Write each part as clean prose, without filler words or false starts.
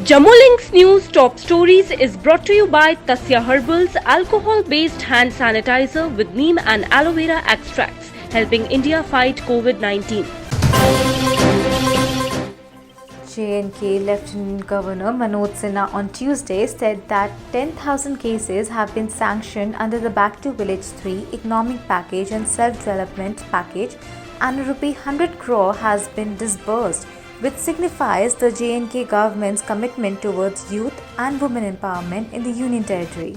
Jammu Links News Top Stories is brought to you by TASYA HERBALS Alcohol based Hand Sanitizer with Neem and Aloevera extracts, helping India fight COVID-19. J&K Lieutenant Governor Manoj Sinha on Tuesday said that 10,000 cases have been sanctioned under the Back to Village 3 Economic Package and Self-Development Package, and ₹100 crore has been disbursed, which signifies the J&K government's commitment towards youth and women empowerment in the Union Territory.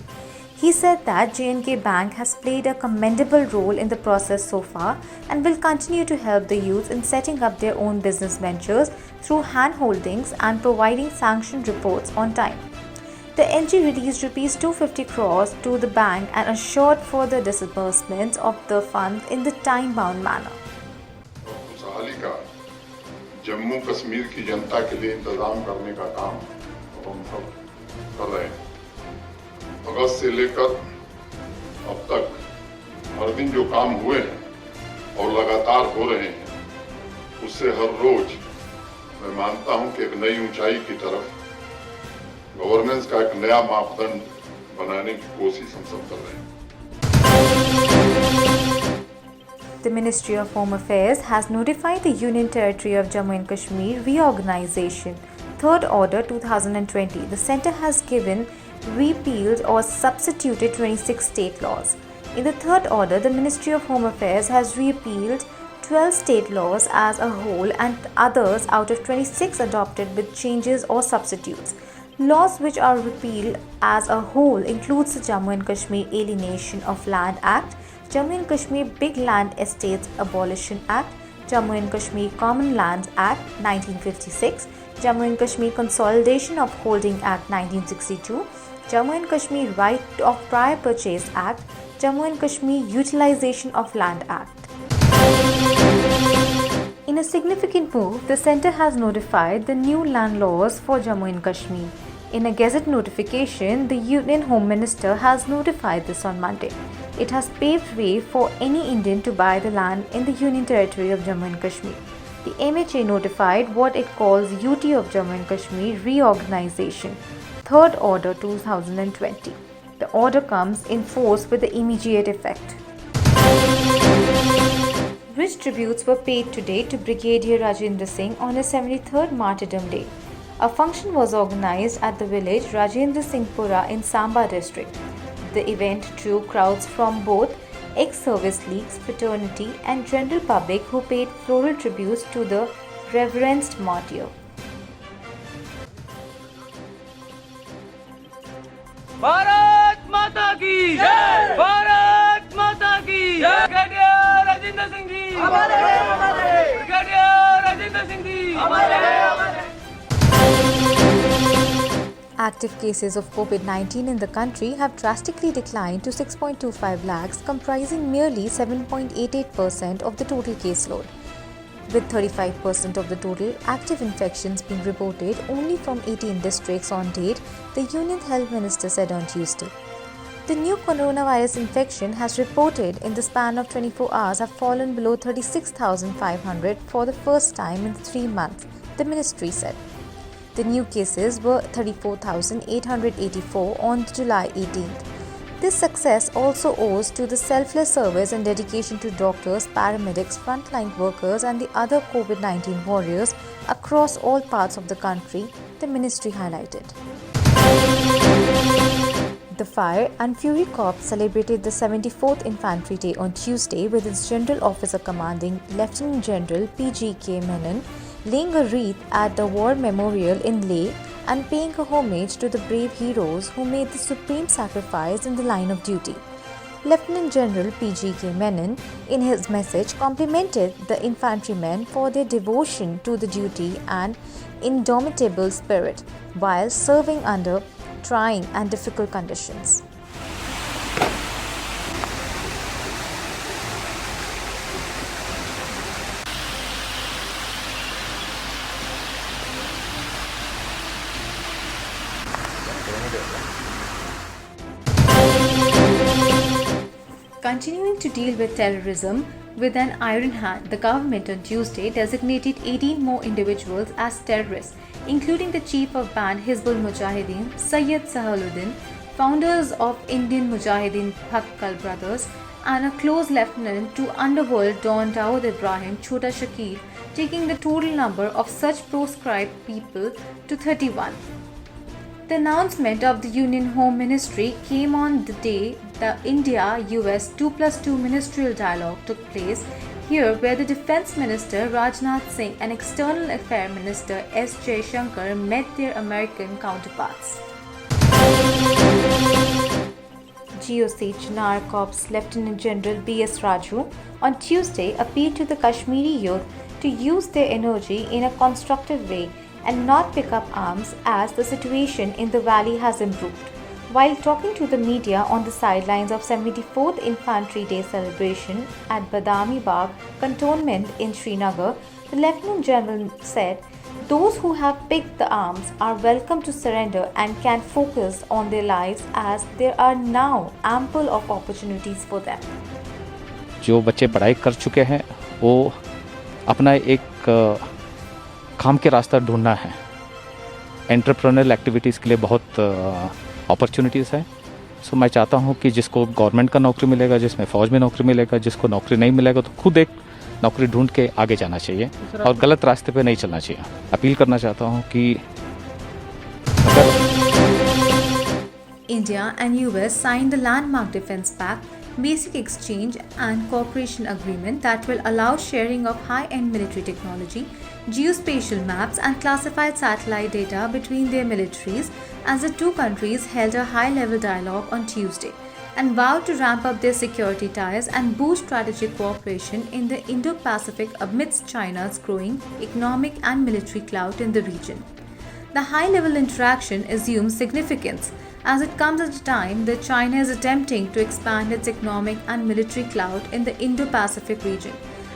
He said that J&K Bank has played a commendable role in the process so far and will continue to help the youth in setting up their own business ventures through hand-holdings and providing sanctioned reports on time. The NG released ₹250 crores to the bank and assured further disbursements of the funds in the time-bound manner. Jammu Kashmir की जनता के लिए इंतजाम करने का काम हम सब कर रहे हैं। अगस्त से लेकर अब तक हर दिन जो काम हुए हैं और लगातार हो रहे हैं, उससे हर रोज मैं मानता हूं कि एक नई ऊंचाई की तरफ गवर्नेंस का एक नया मापदंड बनाने की कोशिश हम सब कर रहे हैं। The Ministry of Home Affairs has notified the Union Territory of Jammu and Kashmir Reorganization, 3rd Order 2020. The centre has given, repealed or substituted 26 state laws. In the 3rd Order, the Ministry of Home Affairs has repealed 12 state laws as a whole and others out of 26 adopted with changes or substitutes. Laws which are repealed as a whole includes the Jammu and Kashmir Alienation of Land Act, Jammu and Kashmir Big Land Estates Abolition Act, Jammu and Kashmir Common Lands Act 1956, Jammu and Kashmir Consolidation of Holding Act 1962, Jammu and Kashmir Right of Prior Purchase Act, Jammu and Kashmir Utilization of Land Act. In a significant move, the centre has notified the new land laws for Jammu and Kashmir. In a Gazette notification, the Union Home Minister has notified this on Monday. It has paved way for any Indian to buy the land in the Union Territory of Jammu and Kashmir. The MHA notified what it calls UT of Jammu and Kashmir Reorganization, 3rd Order 2020. The order comes in force with the immediate effect. Rich tributes were paid today to Brigadier Rajendra Singh on his 73rd Martyrdom Day. A function was organized at the village Rajendra Singhpura in Samba district. The event drew crowds from both ex-service leagues, fraternity and general public who paid floral tributes to the reverenced martyr. Bharat माता की जय, भारत माता की जय। Brigadier Rajendra Singh ji हमारे हैं, brigadier Rajendra Singh ji हमारे हैं। Active cases of COVID-19 in the country have drastically declined to 6.25 lakhs, comprising merely 7.88% of the total caseload. With 35% of the total active infections being reported only from 18 districts on date, the Union Health Minister said on Tuesday. The new coronavirus infection has reported in the span of 24 hours have fallen below 36,500 for the first time in 3 months, the ministry said. The new cases were 34,884 on July 18th. This success also owes to the selfless service and dedication to doctors, paramedics, frontline workers and the other COVID-19 warriors across all parts of the country, the ministry highlighted. The Fire and Fury Corps celebrated the 74th Infantry Day on Tuesday with its General Officer Commanding Lieutenant General P.G.K. Menon laying a wreath at the War Memorial in Leh and paying a homage to the brave heroes who made the supreme sacrifice in the line of duty. Lieutenant General P.G.K. Menon, in his message, complimented the infantrymen for their devotion to the duty and indomitable spirit while serving under trying and difficult conditions. Continuing to deal with terrorism, With an iron hand, the government on Tuesday designated 18 more individuals as terrorists, including the chief of band Hizbul Mujahideen, Sayyid Sahaluddin, founders of Indian Mujahideen Bhatkal brothers, and a close lieutenant to underworld Don Dawood Ibrahim Chota Shakir, taking the total number of such proscribed people to 31. The announcement of the Union Home Ministry came on the day the India-US 2+2 ministerial dialogue took place, here where the Defence Minister Rajnath Singh and External Affairs Minister S. Jaishankar met their American counterparts. GOC Chinar Corps Lieutenant General BS RAJU on Tuesday appealed to the Kashmiri youth to use their energy in a constructive way and not pick up arms as the situation in the valley has improved. While talking to the media on the sidelines of 74th Infantry Day celebration at Badami Bagh Cantonment in Srinagar, the Lieutenant General said, "Those who have picked the arms are welcome to surrender and can focus on their lives as there are now ample of opportunities for them." जो बच्चे पढ़ाई कर चुके हैं वो अपना एक काम के रास्ता ढूंढना है। एंटरप्रेन्योरल एक्टिविटीज़ के लिए बहुत अपॉर्चुनिटीज़ है। सो मैं चाहता हूँ कि जिसको गवर्नमेंट का नौकरी मिलेगा, जिसमें फ़ौज में नौकरी मिलेगा, जिसको नौकरी नहीं मिलेगा तो खुद एक नौकरी ढूंढ के आगे जाना चाहिए और गलत रास्ते पे नहीं चलना चाहिए। अपील करना चाहता हूँ कि India and US signed the landmark defense pact, basic exchange and cooperation agreement that will allow sharing of high-end military technology, geospatial maps and classified satellite data between their militaries, as the two countries held a high-level dialogue on Tuesday and vowed to ramp up their security ties and boost strategic cooperation in the Indo-Pacific amidst China's growing economic and military clout in the region. The high-level interaction assumes significance as it comes at a time that China is attempting to expand its economic and military clout in the Indo-Pacific region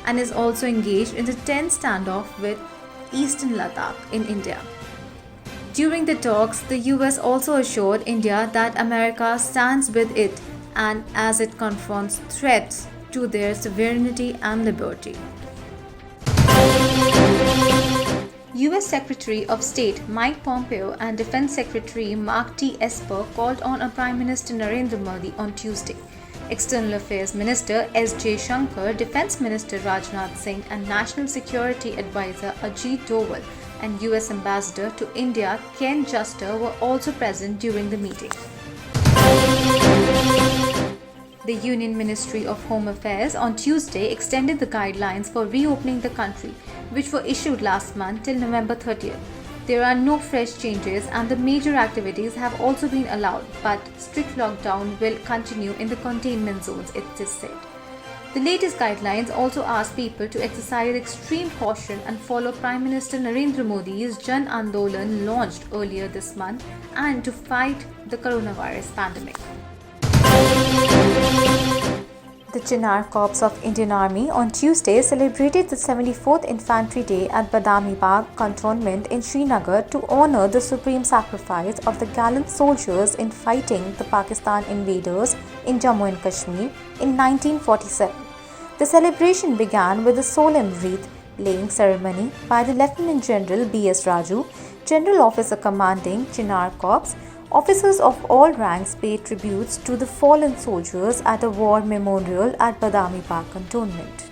and is also engaged in the tense standoff with Eastern Ladakh in India. During the talks, the US also assured India that America stands with it and as it confronts threats to their sovereignty and liberty. US Secretary of State Mike Pompeo and Defense Secretary Mark T. Esper called on Prime Minister Narendra Modi on Tuesday. External Affairs Minister S. Jaishankar, Defense Minister Rajnath Singh and National Security Advisor Ajit Doval and US Ambassador to India Ken Juster were also present during the meeting. The Union Ministry of Home Affairs on Tuesday extended the guidelines for reopening the country, which were issued last month till November 30th. There are no fresh changes and the major activities have also been allowed, but strict lockdown will continue in the containment zones, it is said. The latest guidelines also ask people to exercise extreme caution and follow Prime Minister Narendra Modi's Jan Andolan launched earlier this month and to fight the coronavirus pandemic. The Chinar Corps of Indian Army on Tuesday celebrated the 74th Infantry Day at Badami Bagh Cantonment in Srinagar to honor the supreme sacrifice of the gallant soldiers in fighting the Pakistan invaders in Jammu and Kashmir in 1947. The celebration began with a solemn wreath-laying ceremony by the Lieutenant General BS RAJU, General Officer Commanding Chinar Corps. Officers of all ranks paid tributes to the fallen soldiers at a war memorial at Badami Bagh Cantonment.